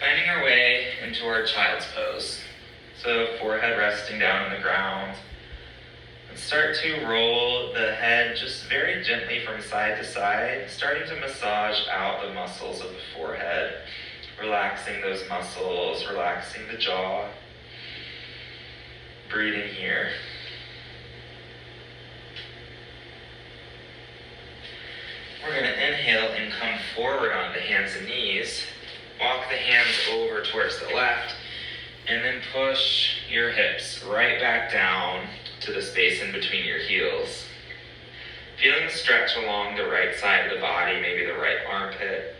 Finding our way into our child's pose. So forehead resting down on the ground. And start to roll the head just very gently from side to side, starting to massage out the muscles of the forehead, relaxing those muscles, relaxing the jaw. Breathing here. We're going to inhale and come forward onto hands and knees. Walk the hands over towards the left, and then push your hips right back down to the space in between your heels. Feeling the stretch along the right side of the body, maybe the right armpit.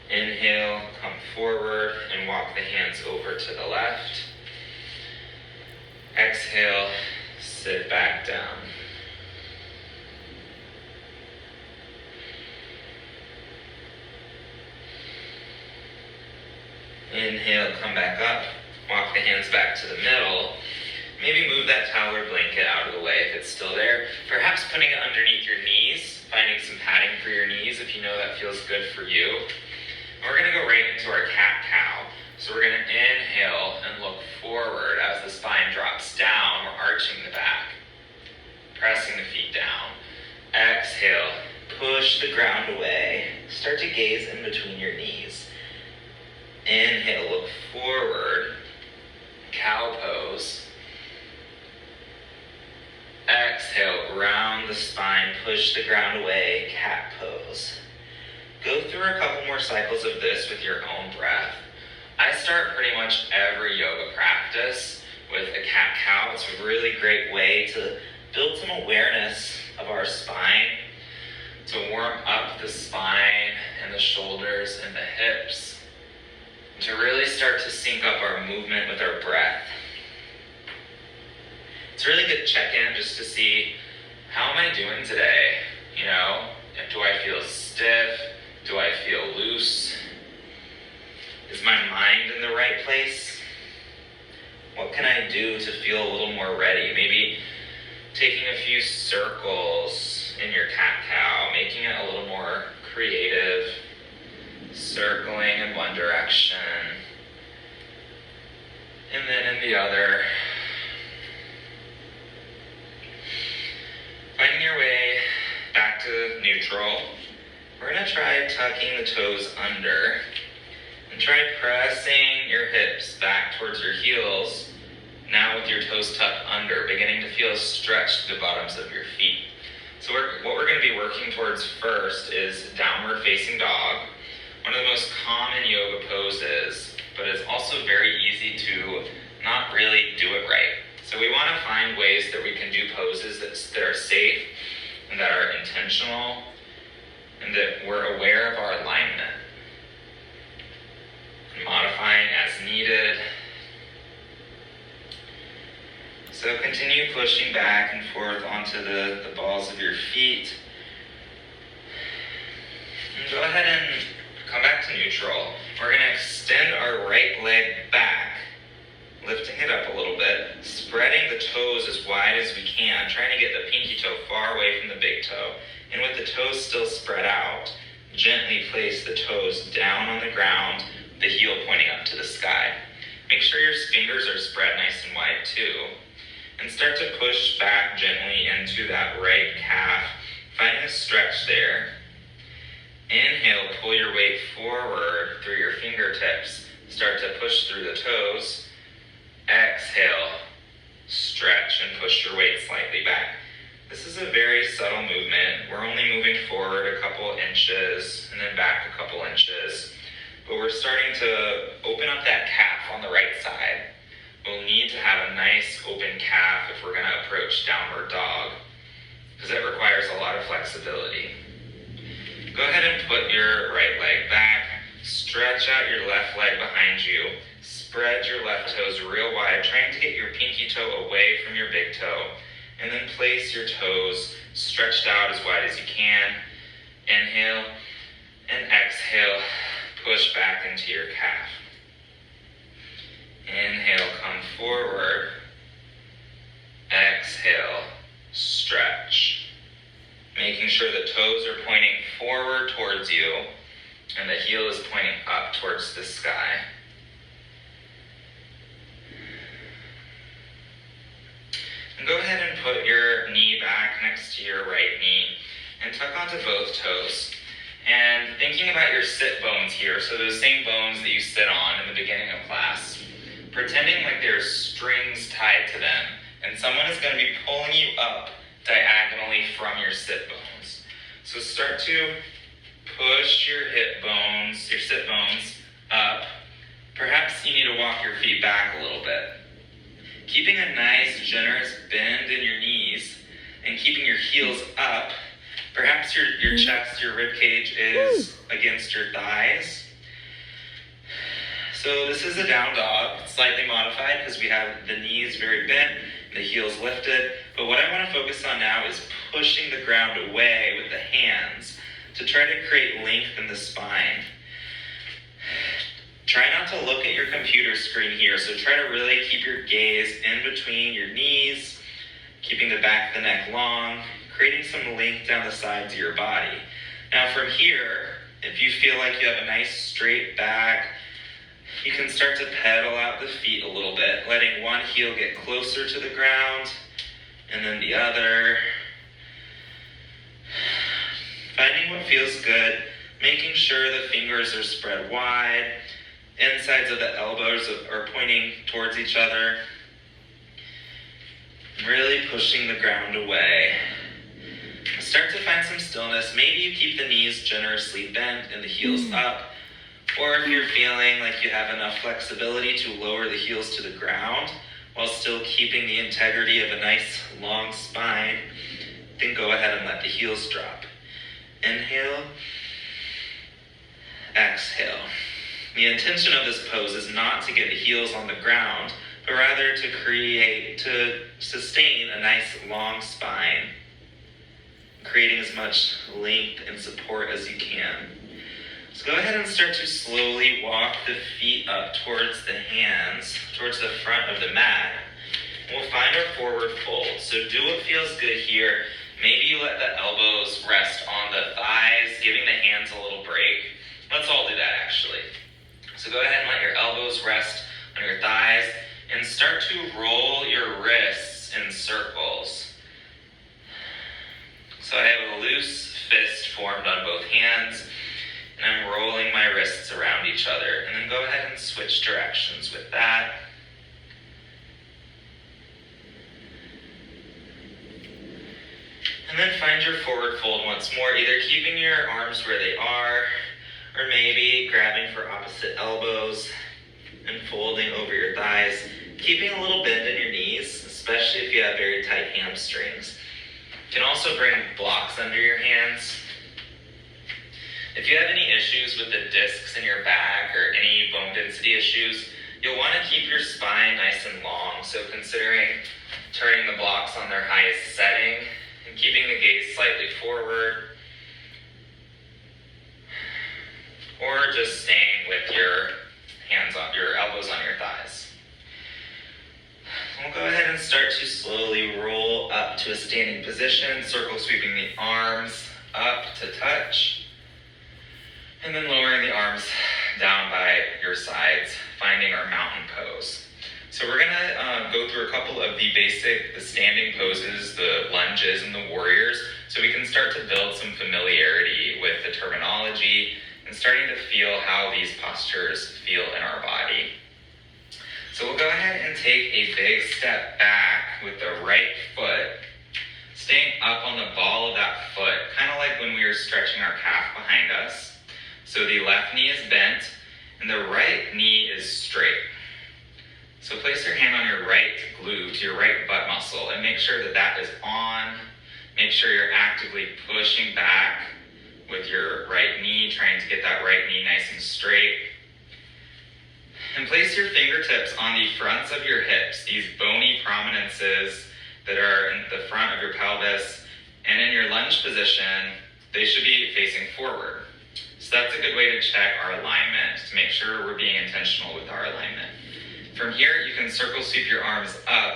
Inhale, come forward and walk the hands over to the left. Exhale, sit back down. Inhale, come back up, walk the hands back to the middle. Maybe move that towel or blanket out of the way if it's still there. Perhaps putting it underneath your knees, finding some padding for your knees if you know that feels good for you. And we're going to go right into our cat-cow. So we're going to inhale and look forward as the spine drops down. We're arching the back, pressing the feet down. Exhale, push the ground away. Start to gaze in between your knees. Inhale, look forward, cow pose. Exhale, round the spine, push the ground away, cat pose. Go through a couple more cycles of this with your own breath. I start pretty much every yoga practice with a cat-cow. It's a really great way to build some awareness of our spine, to warm up the spine and the shoulders and the hips, to really start to sync up our movement with our breath. It's a really good check-in just to see, how am I doing today? You know, do I feel stiff? Do I feel loose? Is my mind in the right place? What can I do to feel a little more ready? Maybe taking a few circles in your cat-cow, making it a little more creative, circling in one direction, and then in the other. Finding your way back to neutral. We're going to try tucking the toes under, and try pressing your hips back towards your heels, now with your toes tucked under, beginning to feel a stretch to the bottoms of your feet. So what we're going to be working towards first is downward facing dog. One of the most common yoga poses, but it's also very easy to not really do it right. So we want to find ways that we can do poses that are safe and that are intentional and that we're aware of our alignment. And modifying as needed. So continue pushing back and forth onto the balls of your feet. And go ahead and come back to neutral. We're going to extend our right leg back, lifting it up a little bit, spreading the toes as wide as we can, trying to get the pinky toe far away from the big toe. And with the toes still spread out, gently place the toes down on the ground, the heel pointing up to the sky. Make sure your fingers are spread nice and wide too. And start to push back gently into that right calf, finding a stretch there. Inhale, pull your weight forward through your fingertips. Start to push through the toes. Exhale, stretch and push your weight slightly back. This is a very subtle movement. We're only moving forward a couple inches and then back a couple inches. But we're starting to open up that calf on the right side. We'll need to have a nice open calf if we're going to approach downward dog, because it requires a lot of flexibility. Go ahead and put your right leg back, stretch out your left leg behind you, spread your left toes real wide, trying to get your pinky toe away from your big toe, and then place your toes stretched out as wide as you can. Inhale and exhale, push back into your calf. Inhale, come forward. Exhale, stretch. Making sure the toes are pointing forward towards you. and the heel is pointing up towards the sky. And go ahead and put your knee back next to your right knee and tuck onto both toes. And thinking about your sit bones here, so those same bones that you sit on in the beginning of class, pretending like there's strings tied to them, and someone is going to be pulling you up diagonally from your sit bones. So start to push your hip bones, your sit bones up. Perhaps you need to walk your feet back a little bit. Keeping a nice, generous bend in your knees and keeping your heels up. Perhaps your chest, your rib cage is against your thighs. So this is a down dog, slightly modified because we have the knees very bent, the heels lifted. But what I want to focus on now is pushing the ground away with the hands to try to create length in the spine. Try not to look at your computer screen here, so try to really keep your gaze in between your knees, keeping the back of the neck long, creating some length down the sides of your body. Now from here, if you feel like you have a nice straight back, you can start to pedal out the feet a little bit, letting one heel get closer to the ground, and then the other. Finding what feels good, making sure the fingers are spread wide, insides of the elbows are pointing towards each other. Really pushing the ground away. Start to find some stillness. Maybe you keep the knees generously bent and the heels up. Or if you're feeling like you have enough flexibility to lower the heels to the ground while still keeping the integrity of a nice long spine, then go ahead and let the heels drop. Inhale, exhale. The intention of this pose is not to get the heels on the ground, but rather to sustain a nice long spine, creating as much length and support as you can. So go ahead and start to slowly walk the feet up towards the hands, towards the front of the mat. We'll find our forward fold. So do what feels good here. Maybe you let the elbows rest on the thighs, giving the hands a little break. Let's all do that actually. So go ahead and let your elbows rest on your thighs and start to roll your wrists in circles. So I have a loose fist formed on both hands, and I'm rolling my wrists around each other. And then go ahead and switch directions with that. And then find your forward fold once more, either keeping your arms where they are, or maybe grabbing for opposite elbows and folding over your thighs, keeping a little bend in your knees, especially if you have very tight hamstrings. You can also bring blocks under your hands. If you have any issues with the discs in your back or any bone density issues, you'll want to keep your spine nice and long. So considering turning the blocks on their highest setting and keeping the gaze slightly forward, or just staying with your hands on your elbows on your thighs. We'll go ahead and start to slowly roll up to a standing position, circle sweeping the arms up to touch, and then lowering the arms down by your sides, finding our mountain pose. So we're gonna go through a couple of the standing poses, the lunges and the warriors, so we can start to build some familiarity with the terminology and starting to feel how these postures feel in our body. So we'll go ahead and take a big step back with the right foot, staying up on the ball of that foot, kind of like when we were stretching our calf behind us. So the left knee is bent and the right knee is straight. So place your hand on your right glute, your right butt muscle, and make sure that that is on. Make sure you're actively pushing back with your right knee, trying to get that right knee nice and straight. And place your fingertips on the fronts of your hips, these bony prominences that are in the front of your pelvis. And in your lunge position, they should be facing forward. So that's a good way to check our alignment, to make sure we're being intentional with our alignment. From here, you can circle sweep your arms up,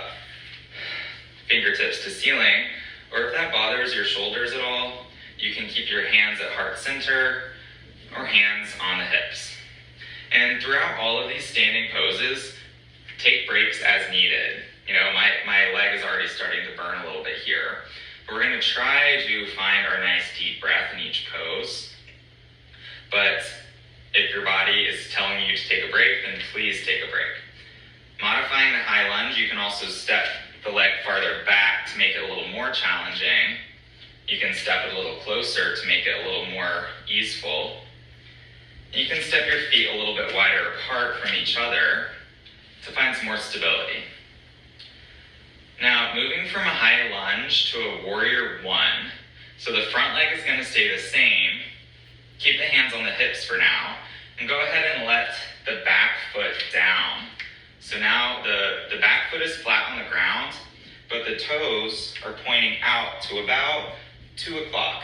fingertips to ceiling, or if that bothers your shoulders at all, you can keep your hands at heart center, or hands on the hips. And throughout all of these standing poses, take breaks as needed. You know, my leg is already starting to burn a little bit here. But we're going to try to find our nice deep breath in each pose. But if your body is telling you to take a break, then please take a break. Modifying the high lunge, you can also step the leg farther back to make it a little more challenging. You can step it a little closer to make it a little more easeful. You can step your feet a little bit wider apart from each other to find some more stability. Now, moving from a high lunge to a warrior one. So the front leg is going to stay the same. Keep the hands on the hips for now. And go ahead and let the back foot down. So now the back foot is flat on the ground, but the toes are pointing out to about 2 o'clock.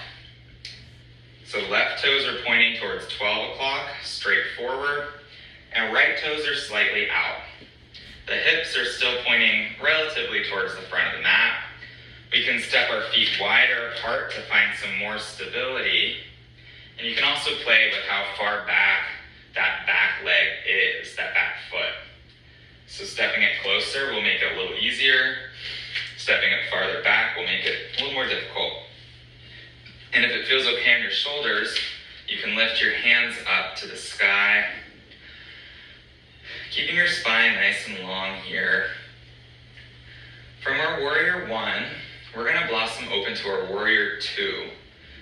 So left toes are pointing towards 12 o'clock, straight forward, and right toes are slightly out. The hips are still pointing relatively towards the front of the mat. We can step our feet wider apart to find some more stability. And you can also play with how far back that back leg is, that back foot. So stepping it closer will make it a little easier. Stepping it farther back will make it a little more difficult. And if it feels okay on your shoulders, you can lift your hands up to the sky. Keeping your spine nice and long here. From our warrior one, we're going to blossom open to our warrior two.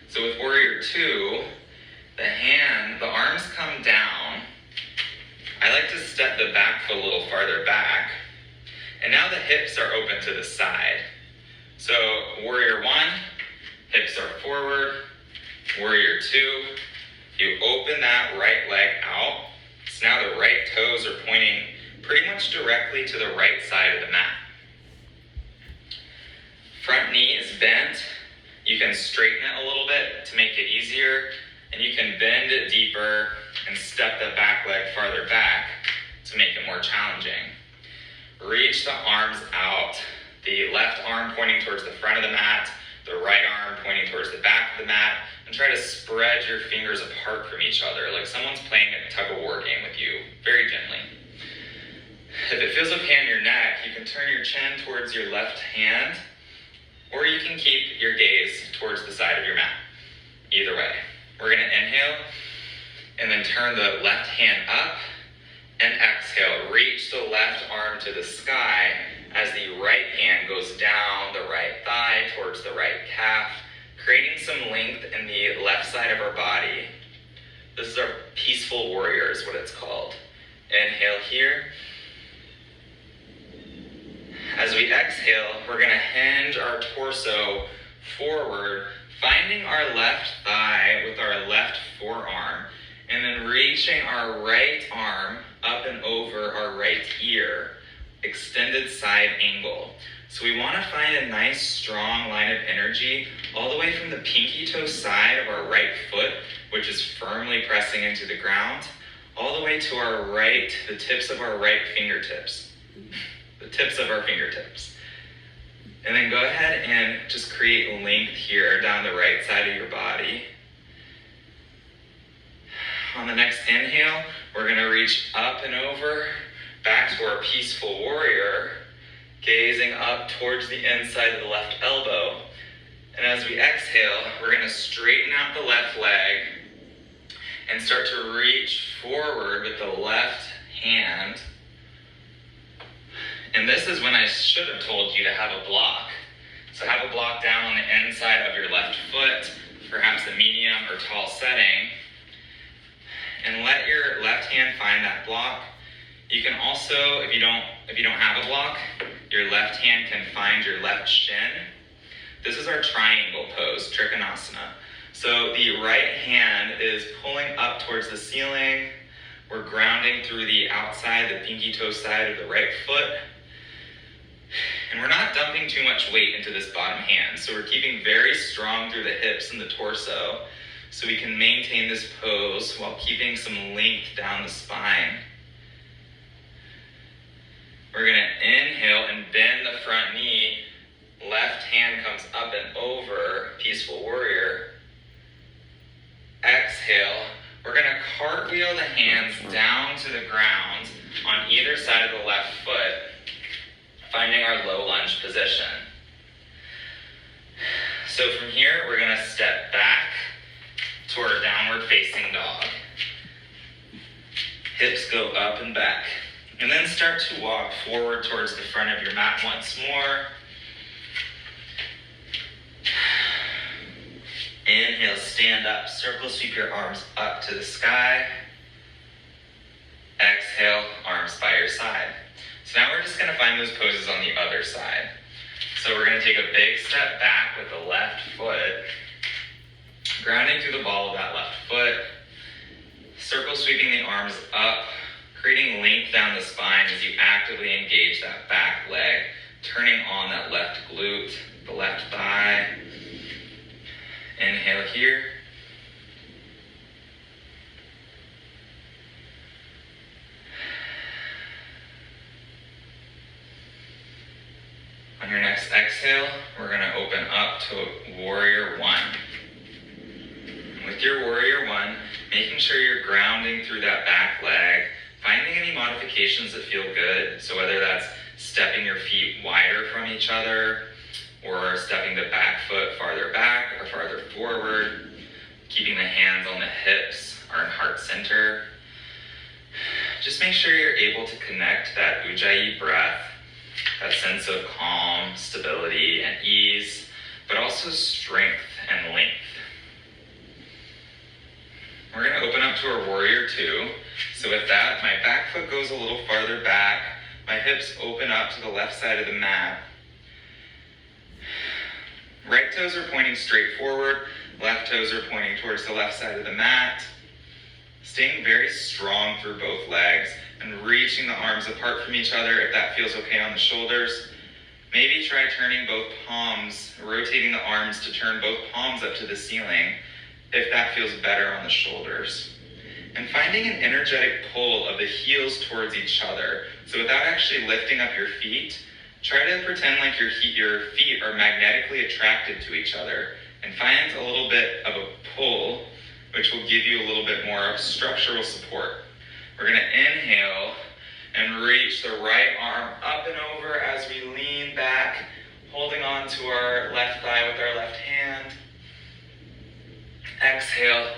So with warrior two, the arms come down. I like to step the back foot a little farther back. And now the hips are open to the side. So warrior one, hips are forward. Warrior two, you open that right leg out. So now the right toes are pointing pretty much directly to the right side of the mat. Front knee is bent. You can straighten it a little bit to make it easier. And you can bend it deeper and step the back leg farther back to make it more challenging. Reach the arms out. The left arm pointing towards the front of the mat, the right arm pointing towards the back of the mat, and try to spread your fingers apart from each other, like someone's playing a tug-of-war game with you, very gently. If it feels okay on your neck, you can turn your chin towards your left hand, or you can keep your gaze towards the side of your mat. Either way. We're going to inhale, and then turn the left hand up, and exhale. Reach the left arm to the sky as the right hand goes down the right thigh towards the right calf, creating some length in the left side of our body. This is our peaceful warrior is what it's called. Inhale here. As we exhale, we're going to hinge our torso forward, finding our left thigh with our left forearm, and then reaching our right arm up and over our right ear, extended side angle. So we want to find a nice strong line of energy all the way from the pinky toe side of our right foot, which is firmly pressing into the ground, all the way to our right, the tips of our right fingertips. The tips of our fingertips. And then go ahead and just create length here down the right side of your body. On the next inhale, we're going to reach up and over, back to our peaceful warrior, gazing up towards the inside of the left elbow. And as we exhale, we're going to straighten out the left leg and start to reach forward with the left hand. And this is when I should have told you to have a block. So have a block down on the inside of your left foot, perhaps a medium or tall setting. And let your left hand find that block. You can also, if you don't have a block, your left hand can find your left shin. This is our triangle pose, Trikonasana. So the right hand is pulling up towards the ceiling. We're grounding through the outside, the pinky toe side of the right foot. And we're not dumping too much weight into this bottom hand. So we're keeping very strong through the hips and the torso so we can maintain this pose while keeping some length down the spine. We're going to inhale and bend the front knee. Left hand comes up and over, peaceful warrior. Exhale, We're gonna cartwheel the hands down to the ground on either side of the left foot, finding our low lunge position. So from here, we're gonna step back to our downward facing dog. Hips go up and back. And then start to walk forward towards the front of your mat once more. Inhale, stand up, circle sweep your arms up to the sky. Exhale, arms by your side. So now we're just gonna find those poses on the other side. So we're gonna take a big step back with the left foot, grounding through the ball of that left foot, circle sweeping the arms up, creating length down the spine as you actively engage that back leg, turning on that left glute, the left thigh. Inhale here. On your next exhale, we're going to open up to Warrior One. With your Warrior One, making sure you're grounding through that back leg, finding any modifications that feel good. So whether that's stepping your feet wider from each other, or stepping the back foot farther back or farther forward, keeping the hands on the hips or in heart center. Just make sure you're able to connect that Ujjayi breath, that sense of calm, stability, and ease, but also strength and length. We're going to open up to our Warrior Two. So with that, my back foot goes a little farther back. My hips open up to the left side of the mat. Right toes are pointing straight forward. Left toes are pointing towards the left side of the mat. Staying very strong through both legs and reaching the arms apart from each other if that feels okay on the shoulders. Maybe try turning both palms, rotating the arms to turn both palms up to the ceiling if that feels better on the shoulders. And finding an energetic pull of the heels towards each other. So without actually lifting up your feet, try to pretend like your feet are magnetically attracted to each other and find a little bit of a pull, which will give you a little bit more of structural support. We're going to inhale and reach the right arm up and over as we lean back, holding on to our left thigh with our left hand. Exhale,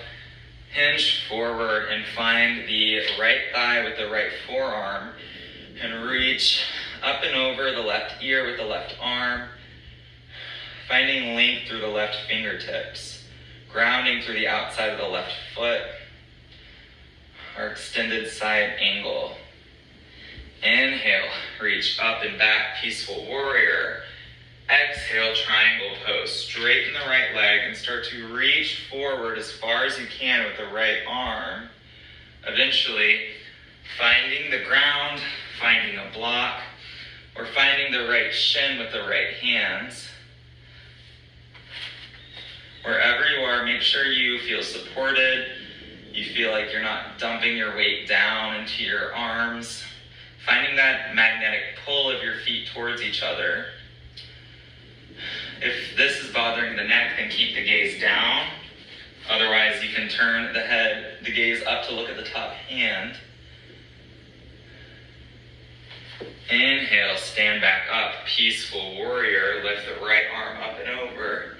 hinge forward and find the right thigh with the right forearm and reach up and over the left ear with the left arm, finding length through the left fingertips, grounding through the outside of the left foot, our extended side angle. Inhale, reach up and back, peaceful warrior. Exhale, triangle pose. Straighten the right leg and start to reach forward as far as you can with the right arm. Eventually, finding the ground, finding a block, or finding the right shin with the right hands. Wherever you are, make sure you feel supported. You feel like you're not dumping your weight down into your arms. Finding that magnetic pull of your feet towards each other. If this is bothering the neck, then keep the gaze down. Otherwise, you can turn the gaze up to look at the top hand. Inhale, stand back up, peaceful warrior. Lift the right arm up and over.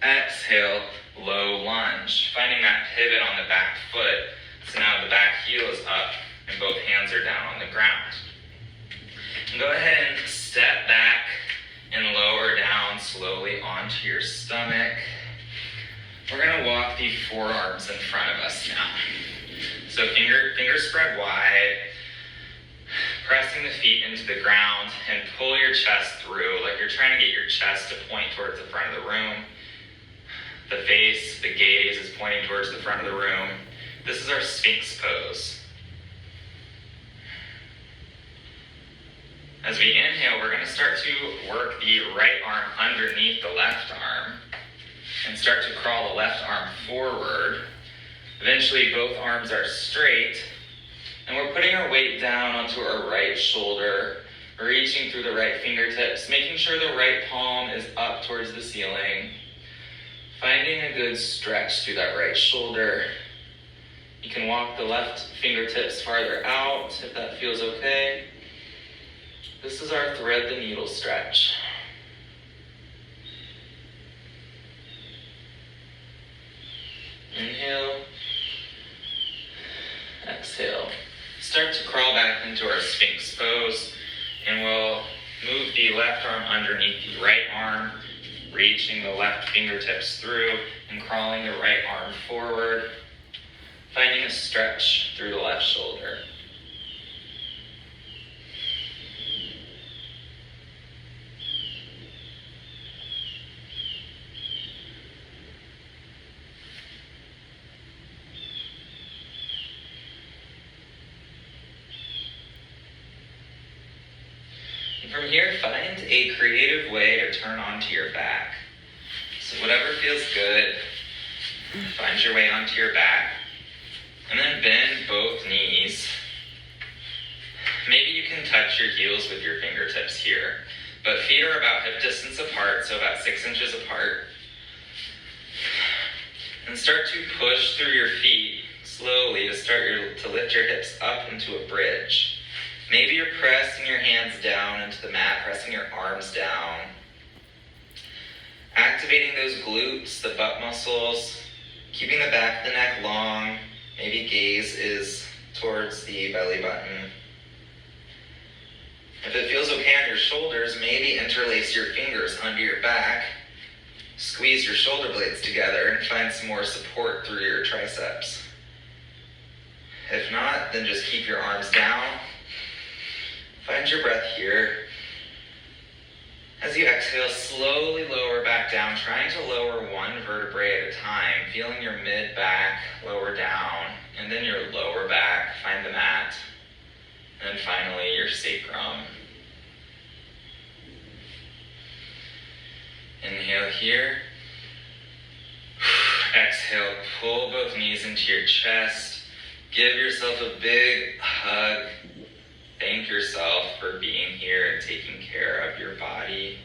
Exhale, low lunge. Finding that pivot on the back foot. So now the back heel is up and both hands are down on the ground. And go ahead and step back and lower down slowly onto your stomach. We're going to walk the forearms in front of us now. So fingers spread wide, pressing the feet into the ground and pull your chest through like you're trying to get your chest to point towards the front of the room. The face, the gaze is pointing towards the front of the room. This is our Sphinx pose. As we inhale, we're going to start to work the right arm underneath the left arm and start to crawl the left arm forward. Eventually, both arms are straight, and we're putting our weight down onto our right shoulder, reaching through the right fingertips, making sure the right palm is up towards the ceiling, finding a good stretch through that right shoulder, You can walk the left fingertips farther out if that feels okay. This is our thread the needle stretch. Inhale. Exhale. Start to crawl back into our Sphinx pose, and we'll move the left arm underneath the right arm, reaching the left fingertips through and crawling the right arm forward, finding a stretch through the left shoulder. And from here, find a creative way to turn onto your back. So whatever feels good, find your way onto your back. And then bend both knees. Maybe you can touch your heels with your fingertips here, but feet are about hip distance apart, so about 6 inches apart. And start to push through your feet slowly to lift your hips up into a bridge. Maybe you're pressing your hands down into the mat, pressing your arms down. Activating those glutes, the butt muscles, keeping the back of the neck long. Maybe gaze is towards the belly button. If it feels okay on your shoulders, maybe interlace your fingers under your back. Squeeze your shoulder blades together and find some more support through your triceps. If not, then just keep your arms down. Find your breath here. As you exhale, slowly lower back down, trying to lower one vertebrae at a time, feeling your mid-back lower down, and then your lower back, find the mat, and then finally your sacrum. Inhale here. Exhale, pull both knees into your chest. Give yourself a big hug. Thank yourself for being here and taking care of your body.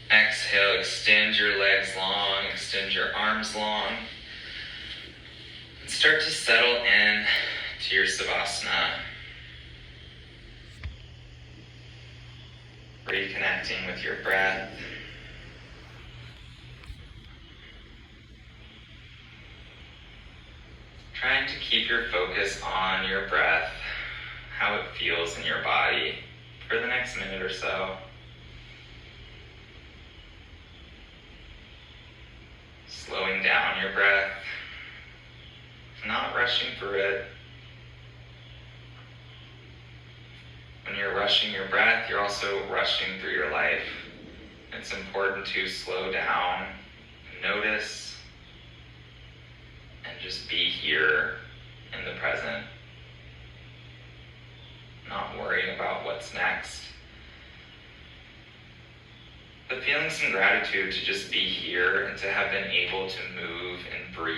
Exhale, extend your legs long, extend your arms long. And start to settle in to your Savasana. Reconnecting with your breath. Trying to keep your focus on your breath, how it feels in your body for the next minute or so. Slowing down your breath, not rushing through it. When you're rushing your breath, you're also rushing through your life. It's important to slow down, notice, and just be here in the present, not worrying about what's next, but feeling some gratitude to just be here and to have been able to move and breathe